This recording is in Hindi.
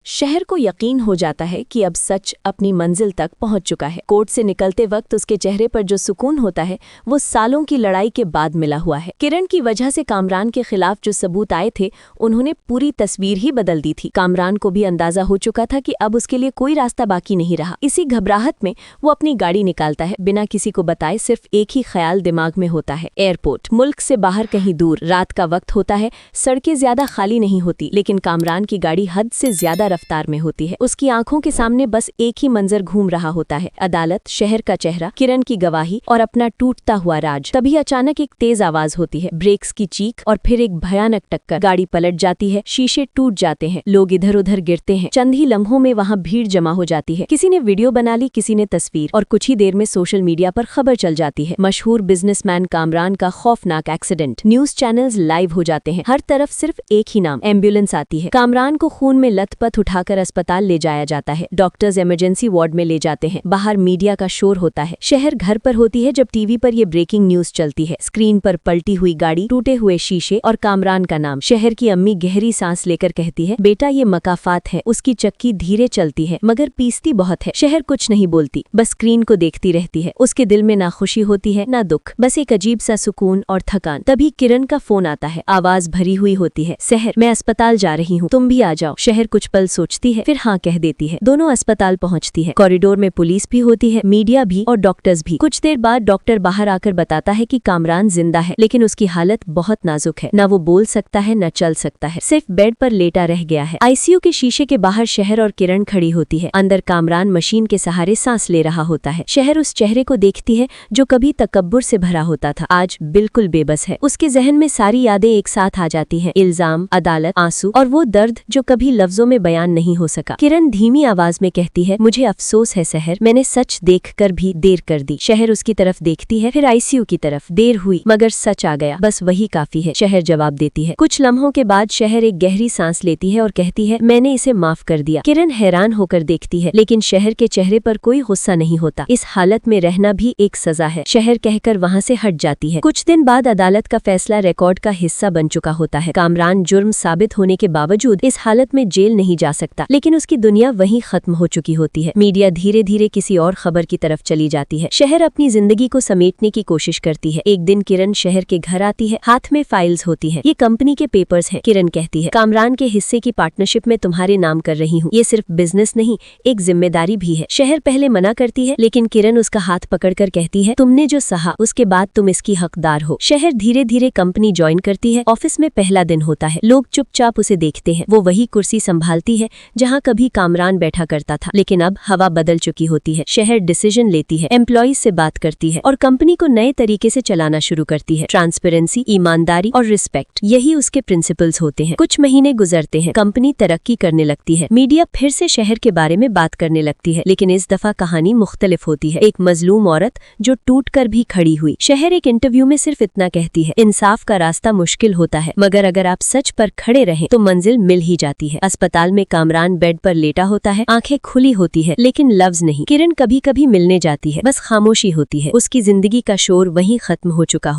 शहर को यकीन हो जाता है कि अब सच अपनी मंजिल तक पहुंच चुका है। कोर्ट से निकलते वक्त उसके चेहरे पर जो सुकून होता है वो सालों की लड़ाई के बाद मिला हुआ है। किरण की वजह से कामरान के खिलाफ जो सबूत आए थे उन्होंने पूरी तस्वीर ही बदल दी थी। कामरान को भी अंदाजा हो चुका था कि अब उसके लिए कोई रास्ता बाकी नहीं रहा। इसी घबराहट में वो अपनी गाड़ी निकालता है, बिना किसी को बताए। सिर्फ एक ही ख्याल दिमाग में होता है, एयरपोर्ट। मुल्क से बाहर कहीं दूर, रात का वक्त होता है, सड़कें ज्यादा खाली नहीं होती, लेकिन कामरान की गाड़ी हद से ज्यादा रफ्तार में होती है। उसकी आंखों के सामने बस एक ही मंजर घूम रहा होता है, अदालत, शहर का चेहरा, किरण की गवाही और अपना टूटता हुआ राज। तभी अचानक एक तेज आवाज होती है, ब्रेक्स की चीख और फिर एक भयानक टक्कर। गाड़ी पलट जाती है, शीशे टूट जाते हैं, लोग इधर उधर गिरते हैं। चंद ही लम्हों में वहाँ भीड़ जमा हो जाती है। किसी ने वीडियो बना ली, किसी ने तस्वीर, और कुछ ही देर में सोशल मीडिया पर खबर चल जाती है। मशहूर बिजनेसमैन कामरान का खौफनाक एक्सीडेंट। न्यूज चैनल्स लाइव हो जाते हैं। हर तरफ सिर्फ एक ही नाम, एम्बुलेंस आती है। कामरान को खून में लथपथ उठाकर अस्पताल ले जाया जाता है। डॉक्टर्स इमरजेंसी वार्ड में ले जाते हैं। बाहर मीडिया का शोर होता है। शहर घर पर होती है जब टीवी पर ये ब्रेकिंग न्यूज चलती है। स्क्रीन पर पलटी हुई गाड़ी, टूटे हुए शीशे और कामरान का नाम। शहर की अम्मी गहरी सांस लेकर कहती है, बेटा ये मकाफात है। उसकी चक्की धीरे चलती है मगर पीसती बहुत है। शहर कुछ नहीं बोलती, बस स्क्रीन को देखती रहती है। उसके दिल में ना खुशी होती है ना दुख, बस एक अजीब सा सुकून और थकान। तभी किरण का फोन आता है, आवाज भरी हुई होती है, शहर, मैं अस्पताल जा रही हूँ, तुम भी आ जाओ। शहर कुछ पल सोचती है, फिर हाँ कह देती है। दोनों अस्पताल पहुँचती है। कॉरिडोर में पुलिस भी होती है, मीडिया भी और डॉक्टर्स भी। कुछ देर बाद डॉक्टर बाहर आकर बताता है कि कामरान जिंदा है, लेकिन उसकी हालत बहुत नाजुक है। न वो बोल सकता है न चल सकता है, सिर्फ बेड पर लेटा रह गया है। आईसीयू के शीशे के बाहर शहर और किरण खड़ी होती है। अंदर कामरान मशीन के सहारे सांस ले रहा होता है। शहर उस चेहरे को देखती है जो कभी तकब्बुर से भरा होता था, आज बिल्कुल बेबस है। उसके जहन में सारी यादें एक साथ आ जाती हैं, इल्जाम, अदालत, आंसू और वो दर्द जो कभी लफ्जों में बयान नहीं हो सका। किरण धीमी आवाज में कहती है, मुझे अफसोस है शहर, मैंने सच देखकर भी देर कर दी। शहर उसकी तरफ देखती है, फिर आईसीयू की तरफ। देर हुई मगर सच आ गया, बस वही काफी है, शहर जवाब देती है। कुछ लम्हों के बाद शहर एक गहरी सांस लेती है और कहती है, मैंने इसे माफ कर दिया। किरण हैरान होकर देखती है, लेकिन शहर के चेहरे पर कोई गुस्सा नहीं होता। इस हालत में रहना भी एक सजा है, शहर कहकर वहाँ से हट जाती है। कुछ दिन बाद अदालत का फैसला रिकॉर्ड का हिस्सा बन चुका होता है। कामरान जुर्म साबित होने के बावजूद इस हालत में जेल नहीं जा सकता, लेकिन उसकी दुनिया वहीं खत्म हो चुकी होती है। मीडिया धीरे धीरे किसी और खबर की तरफ चली जाती है। शहर अपनी जिंदगी को समेटने की कोशिश करती है। एक दिन किरण शहर के घर आती है, हाथ में फाइल्स होती है। ये कंपनी के पेपर्स हैं। किरण कहती है, कामरान के हिस्से की पार्टनरशिप में तुम्हारे नाम कर रही हूँ। ये सिर्फ बिजनेस नहीं, एक जिम्मेदारी भी है। शहर पहले मना करती है, लेकिन किरण उसका हाथ पकड़कर कहती है, तुमने जो सहा उसके बाद तुम इसकी हकदार हो। शहर धीरे धीरे कंपनी ज्वाइन करती है। ऑफिस में पहला दिन होता है, लोग चुपचाप उसे देखते हैं। वो वही कुर्सी संभालती है जहाँ कभी कामरान बैठा करता था, लेकिन अब हवा बदल चुकी होती है। शहर डिसीजन लेती है, एम्प्लॉइज से बात करती है और कंपनी को नए तरीके से चलाना शुरू करती है। ट्रांसपेरेंसी, ईमानदारी और रिस्पेक्ट, यही उसके प्रिंसिपल्स होते हैं। कुछ महीने गुजरते हैं, कंपनी तरक्की करने लगती है। मीडिया फिर से शहर के बारे में बात करने लगती है, लेकिन इस दफा कहानी मुख्तलिफ होती है। एक मजलूम औरत जो टूट कर भी खड़ी हुई। शहर एक इंटरव्यू में सिर्फ इतना कहती है, इंसाफ का रास्ता मुश्किल होता है, मगर अगर आप सच पर खड़े रहें तो मंजिल मिल ही जाती है। अस्पताल में कामरान बेड पर लेटा होता है, आंखें खुली होती है, लेकिन लफ्ज नहीं। किरण कभी कभी मिलने जाती है, बस खामोशी होती है। उसकी जिंदगी का शोर वहीं खत्म हो चुका